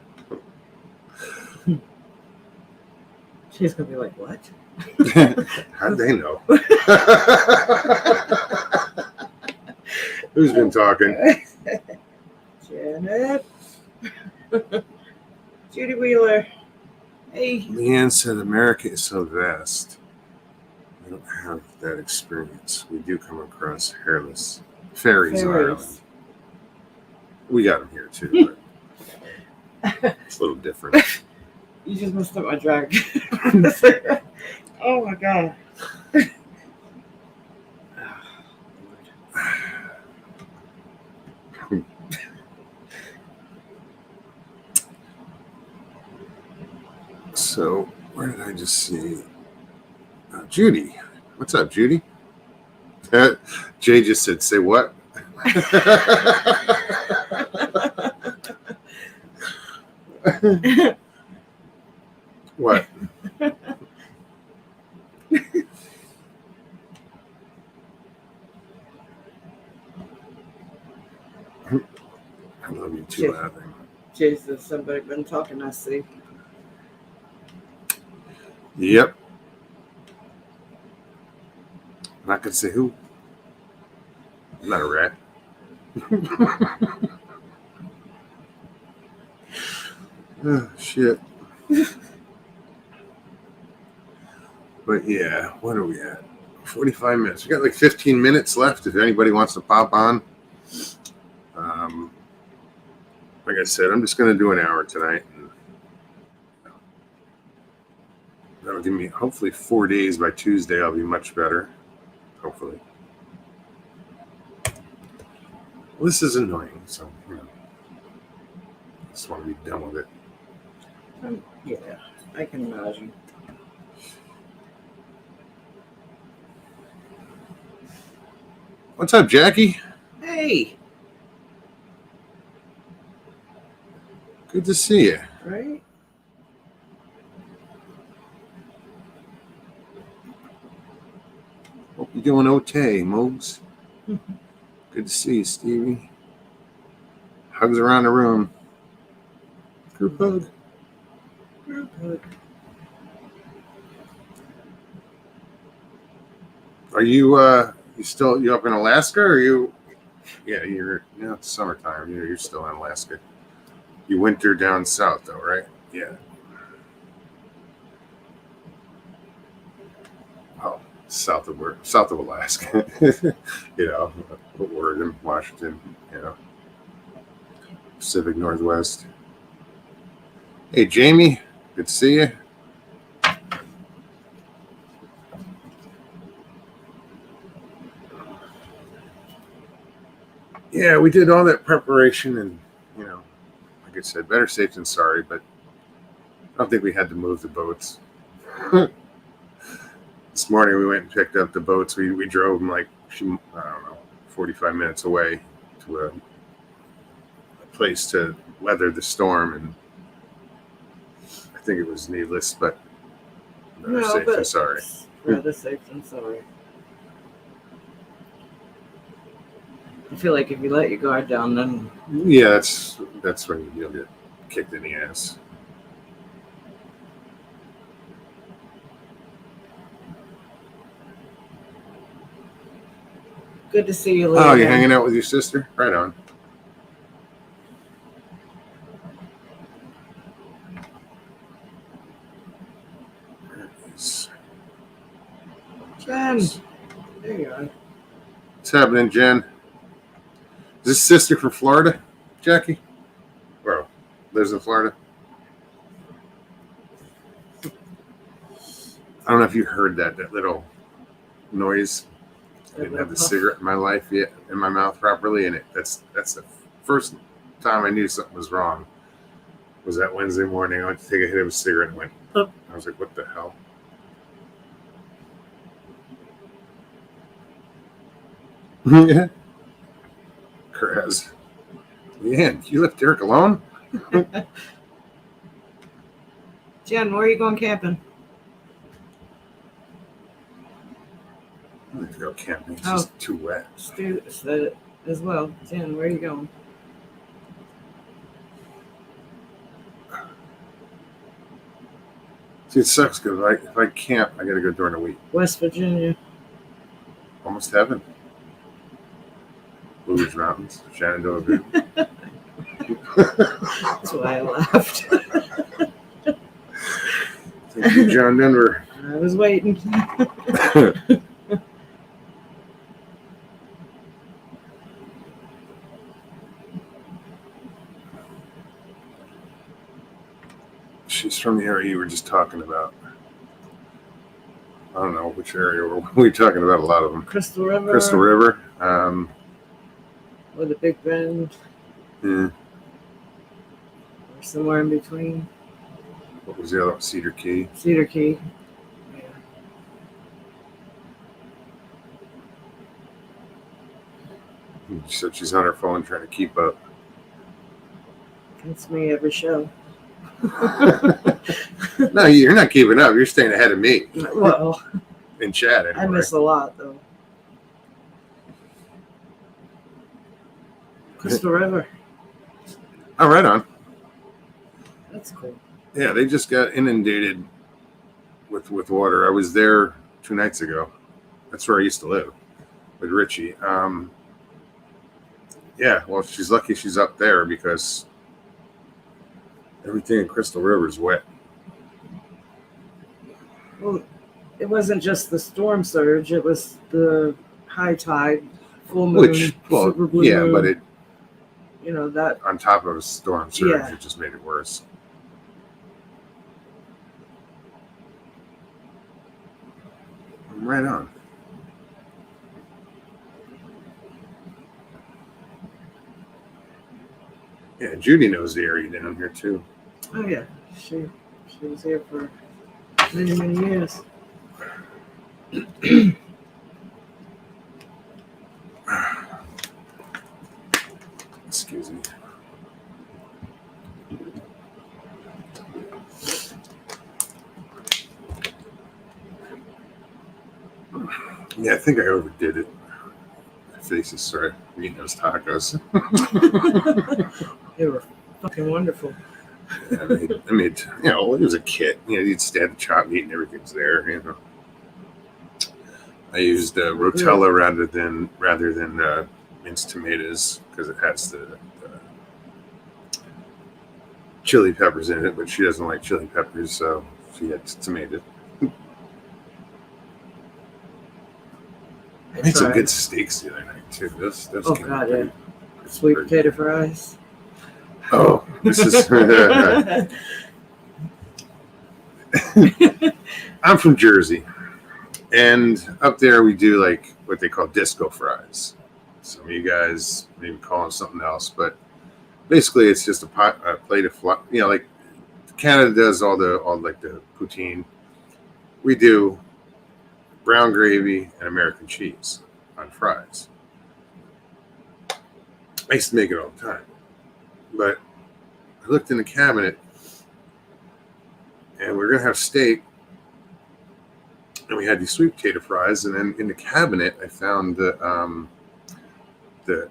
She's going to be like, what? How'd they know? Who's been talking? Janet. Judy Wheeler. Hey. Leanne said America is so vast. We don't have that experience. We do come across hairless fairies in Ireland. We got them here too, but it's a little different. You just messed up my drag. Oh my god. So, where did I just see? Judy. What's up, Judy? Jay just said, say what? What? I love you too, Adam. Jesus, somebody been talking, I see. Yep. I'm not gonna say who. I'm not a rat. Oh, shit. But yeah, what are we at? 45 minutes. We got like 15 minutes left if anybody wants to pop on. Like I said, I'm just going to do an hour tonight. And that'll give me hopefully 4 days. By Tuesday, I'll be much better. Hopefully. Well, this is annoying, so I just want to be done with it. Yeah, I can imagine. What's up, Jackie? Hey, Good to see you. right? Hope you're doing okay, Mogs. Good to see you, Stevie. Hugs around the room. Group hug. Good. Are you you up in Alaska, or you? Yeah, it's summertime. You're still in Alaska. You winter down south, though, right? Yeah. Oh, south of Alaska. Oregon, Washington. Pacific Northwest. Hey, Jamie. Good to see you. Yeah, we did all that preparation, and like I said, better safe than sorry, but I don't think we had to move the boats. This morning we went and picked up the boats. We drove them like, I don't know, 45 minutes away to a place to weather the storm, and I think it was needless, but better safe than sorry. Rather safe than sorry. I feel like if you let your guard down, then Yeah, that's when you'll get kicked in the ass. good to see you. Oh, you're hanging out with your sister? Right on. Jen. There you are. What's happening, Jen? Is this sister from Florida, Jackie? Or lives in Florida? I don't know if you heard that little noise. I didn't have the cigarette in my life yet in my mouth properly, and that's the first time I knew something was wrong. Was that Wednesday morning? I went to take a hit of a cigarette and went, I was like, what the hell? Yeah. Kraz. Yeah, you left Derek alone? Jen, where are you going camping? I don't have to go camping. It's just too wet. Stu said it as well. Jen, where are you going? See, it sucks because if I camp, I got to go during the week. West Virginia. Almost heaven. Blue Ridge Mountains, Shenandoah View. That's why I laughed. Thank you, John Denver. I was waiting. She's from the area you were just talking about. I don't know which area were we talking about. A lot of them. Crystal River. Crystal River. Or the Big Bend. Yeah. Or somewhere in between. What was the other one? Cedar Key. Cedar Key. Yeah. She said she's on her phone trying to keep up. That's me every show. No, you're not keeping up. You're staying ahead of me Well, in chat. Anyway. I miss a lot though. Crystal River. Oh, right on. That's cool. Yeah, they just got inundated with water. I was there 2 nights ago. That's where I used to live with Richie. Yeah, well, she's lucky she's up there because everything in Crystal River is wet. Well, it wasn't just the storm surge; it was the high tide, full moon, super blue yeah, moon. but it You know that. on top of a storm surge, Yeah. it just made it worse. Right on. Yeah, Judy knows the area down here too. Oh yeah, she was here for many years. Excuse me. Yeah, I think I overdid it. My face is sore eating those tacos. They were fucking wonderful. I made, you know, it was a kit. You know, you'd stand the chop meat and everything's there. You know, I used rotella rather than minced tomatoes because it has the chili peppers in it, but she doesn't like chili peppers, so she had tomato. I made some good steaks the other night too. Those Oh came god, out yeah. pretty- Sweet pretty potato good. fries. Oh, this is. I'm from Jersey, and up there we do like what they call disco fries. Some of you guys maybe call them something else, but basically it's just a plate of you know, like Canada does all the poutine. We do brown gravy and American cheese on fries. I used to make it all the time, but I looked in the cabinet and we were gonna have steak, and we had these sweet potato fries, and then in the cabinet I found the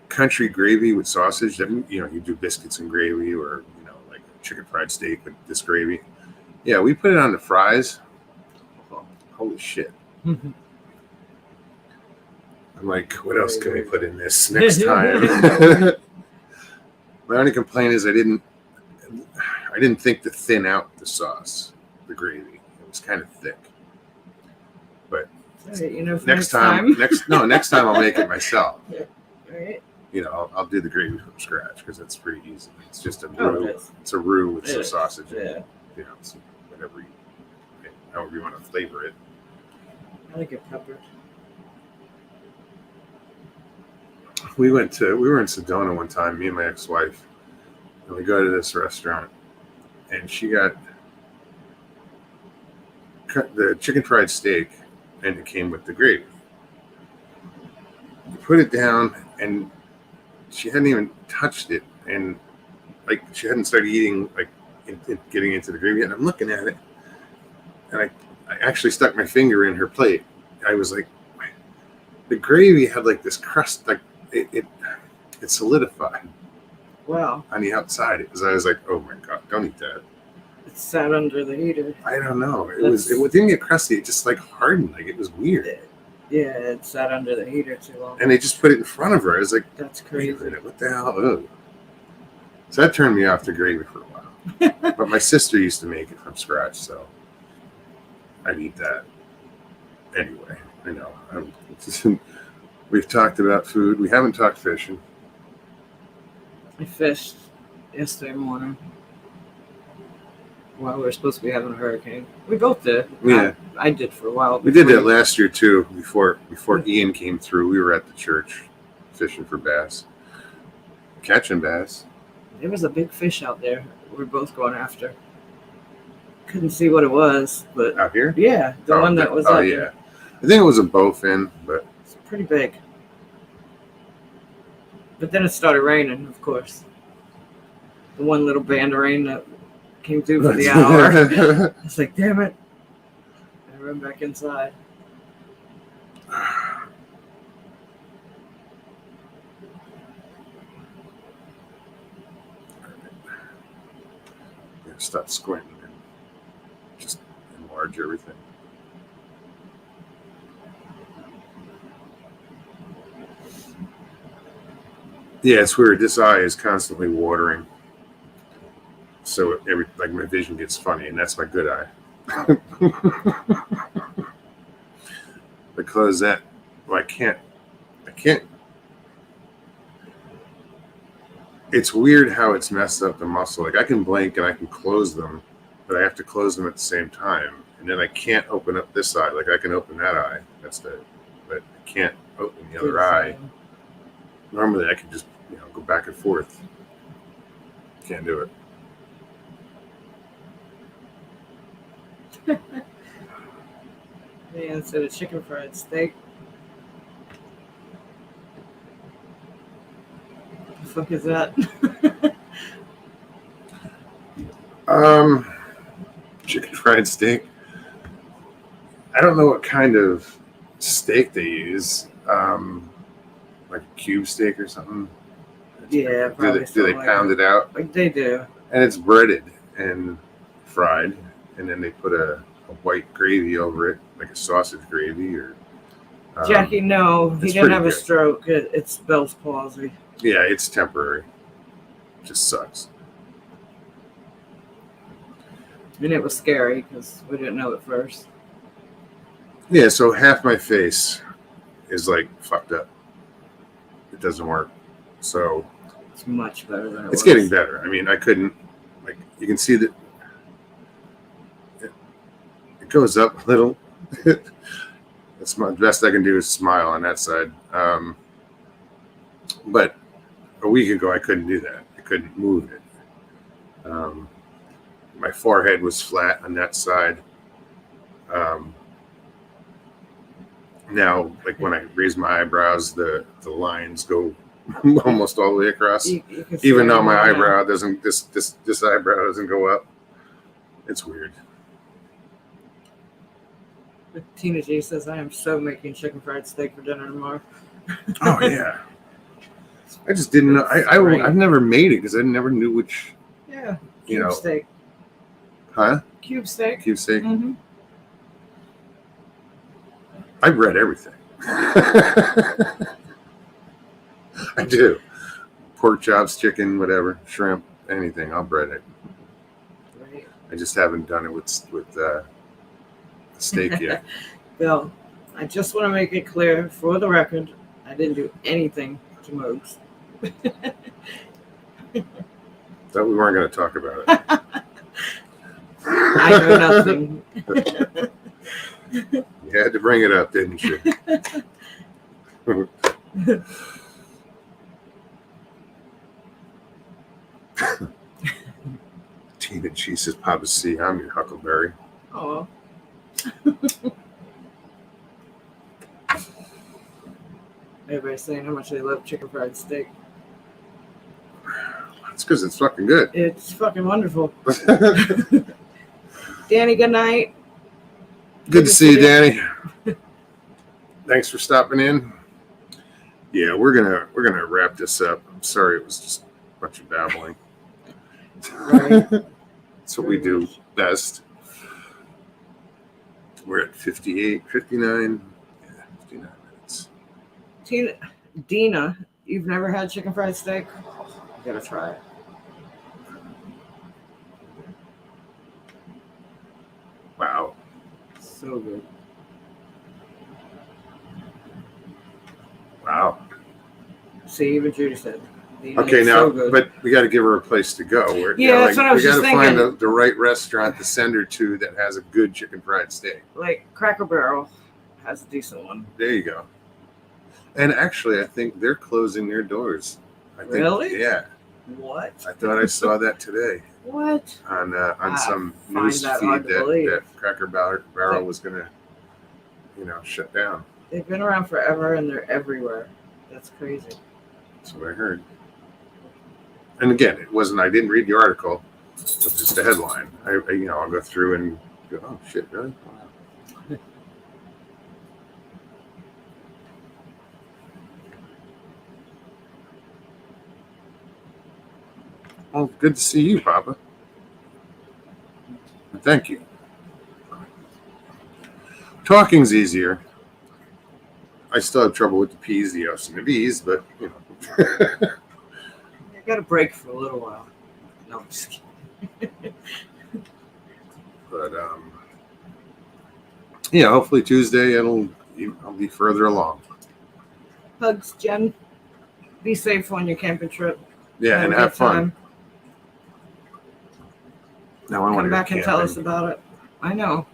country gravy with sausage. That, you know, you do biscuits and gravy, or you know, like chicken fried steak with this gravy. Yeah, we put it on the fries. Oh, holy shit! I'm like, what else can we put in this next time? My only complaint is I didn't think to thin out the sauce, the gravy. It was kind of thick. But Right, you know, for next time I'll make it myself. Right? You know, I'll do the gravy from scratch because it's pretty easy. It's just a Oh, roux. it is. It's a roux with It some is, sausage. yeah. You know, some, however you want to flavor it. I like it peppered. We were in Sedona one time, me and my ex-wife, and we go to this restaurant, and she got the chicken fried steak, and it came with the gravy. We put it down, and she hadn't even touched it, and like she hadn't started eating, like getting into the gravy yet. And I'm looking at it, and I actually stuck my finger in her plate. I was like, the gravy had like this crust, like it solidified Wow. on the outside. I was like, oh my god, don't eat that. It sat under the heater. I don't know. It didn't get crusty. It just like hardened. Like it was weird. Yeah, it sat under the heater too long. And they just put it in front of her. I was like, That's wait a crazy. minute, what the hell? Ugh. So that turned me off the gravy for a while. But my sister used to make it from scratch, so I'd eat that. Anyway, I know. We've talked about food. We haven't talked fishing. I fished yesterday morning while we were supposed to be having a hurricane. We both did. Yeah. I did for a while. We did that before- last year too. Before Ian came through, we were at the church fishing for bass, catching bass. There was a big fish out there. We were both going after. couldn't see what it was, but Out here? yeah, the one that was out yeah. there. I think it was a bowfin, but It's pretty big. But then it started raining, of course. The one little band of rain that came through for the hour. I was like, damn it. I ran back inside. Stop squinting and just enlarge everything. Yeah, it's weird. This eye is constantly watering, so like my vision gets funny, and that's my good eye. Because that, well, I can't. It's weird how it's messed up the muscle. Like I can blink and I can close them, but I have to close them at the same time, and then I can't open up this eye. Like I can open that eye. But I can't open the other eye. Normally I can just go back and forth. Can't do it. Yeah, instead of chicken fried steak. The fuck is that? Chicken fried steak. I don't know what kind of steak they use. Like a cube steak or something. Yeah, probably. Do they pound it out? Like they do. And it's breaded and fried, and then they put a white gravy over it, like a sausage gravy or. Jackie, no, he it's didn't have pretty a good. stroke. It's Bell's palsy. Yeah, it's temporary. Just sucks. And it was scary because we didn't know at first. Yeah, so half my face is like fucked up. It doesn't work. So It's much better than it was. it's getting better. I mean, I couldn't, like, you can see that it goes up a little. That's the best I can do is smile on that side. But a week ago, I couldn't do that. I couldn't move it. My forehead was flat on that side. Now, like when I raise my eyebrows, the lines go almost all the way across. You can see Even though it my now. eyebrow doesn't, this eyebrow doesn't go up. It's weird. Tina G says, I am so making chicken fried steak for dinner tomorrow. Oh yeah. I just didn't know. I've never made it because I never knew which. Yeah. You Cube know. steak. Huh? Cube steak. Cube steak. Mm-hmm. I've read everything. I do. Pork chops, chicken, whatever, shrimp, anything. I'll bread it. Right. I just haven't done it with steak yet. Bill, I just want to make it clear for the record, I didn't do anything to Moogs. Thought we weren't going to talk about it. I know nothing. You had to bring it up, didn't you? Tina G says, Papa C, I'm your Huckleberry. Oh. Everybody's saying how much they love chicken fried steak. It's because it's fucking good. It's fucking wonderful. Danny, good night. Good to see you, Danny. Thanks for stopping in. Yeah, we're gonna wrap this up. I'm sorry it was just a bunch of babbling. Right. That's what we do best. We're at 58, 59. Yeah, 59 minutes. Dina, you've never had chicken fried steak? You gotta try it. Wow. So good. Wow. See, even Judy said. Dina, Okay, it's now, so good. but we got to give her a place to go. Yeah, that's what I was we just got to find thinking. the right restaurant to send her to that has a good chicken fried steak. Like Cracker Barrel has a decent one. There you go. And actually, I think they're closing their doors. I think, Really? Yeah. What? I thought I saw that today. What? on I some find news that feed hard to believe. that Cracker Barrel was gonna, shut down. They've been around forever and they're everywhere. That's crazy. That's what I heard. And again, it wasn't. I didn't read the article. It's just a headline. I'll go through and go, oh shit, really? Wow. Well, good to see you, Papa. And thank you. Talking's easier. I still have trouble with the P's, the F's, and the B's, but I got a break for a little while. No, I'm just kidding. But hopefully Tuesday I'll be further along. Hugs, Jen. Be safe on your camping trip. Yeah, and a have good fun. time. Now I want Come to go back and tell us camping. about it. I know.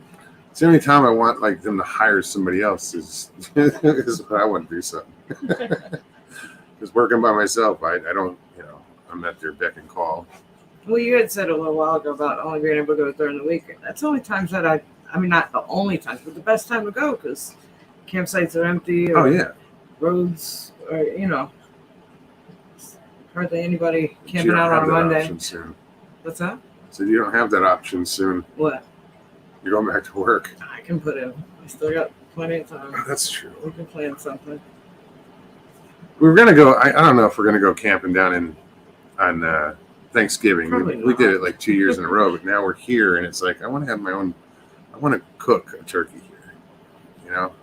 It's the only time I want them to hire somebody else is when I want to do something. Because working by myself, I don't, I'm at their beck and call. Well, you had said a little while ago about only being able to go during the weekend. That's the only times that I mean, not the only times, but the best time to go because campsites are empty. Or Oh yeah, roads, or hardly anybody But you camping don't out have on a that Monday. option soon. What's that? So you don't have that option soon. What? You're going back to work. I can put in. I still got plenty of time. Oh, that's true. We can plan something. We were gonna go. I don't know if we're gonna go camping down on Thanksgiving. Probably We not. did it like 2 years in a row, but now we're here, and it's like I want to have my own. I want to cook a turkey here.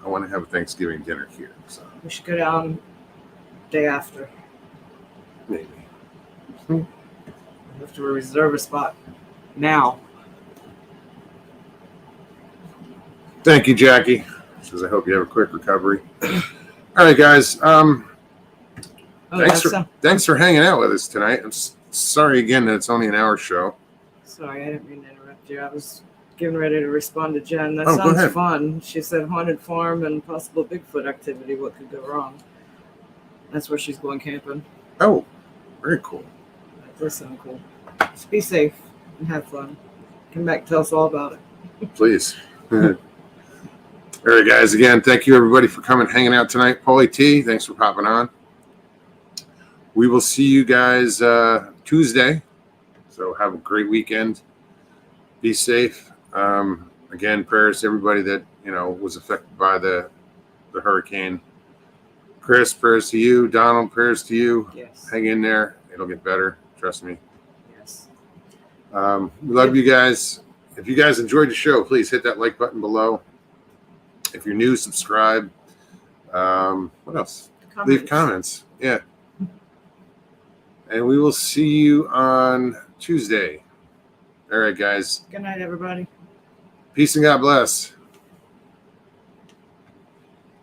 I want to have a Thanksgiving dinner here. So We should go down day after. maybe. We have to reserve a spot now. Thank you, Jackie. Says I hope you have a quick recovery. All right, guys. Oh, Thanks that's Thanks for hanging out with us tonight. I'm sorry again that it's only an hour show. sorry, I didn't mean to interrupt you. I was getting ready to respond to Jen. That Oh, go sounds ahead. fun. She said haunted farm and possible Bigfoot activity. What could go wrong? That's where she's going camping. Oh, very cool. That does sound cool. Just be safe and have fun. Come back and tell us all about it. Please. All right, guys. Again, thank you everybody for coming, hanging out tonight. Paulie T, thanks for popping on. We will see you guys Tuesday. So have a great weekend. Be safe. Again, prayers to everybody that was affected by the hurricane. Chris, prayers to you. Donald, prayers to you. Yes. Hang in there. It'll get better. Trust me. Yes. We love you guys. If you guys enjoyed the show, please hit that like button below. If you're new, subscribe. What else? Leave comments. Yeah. And we will see you on Tuesday. All right, guys. Good night, everybody. Peace and God bless.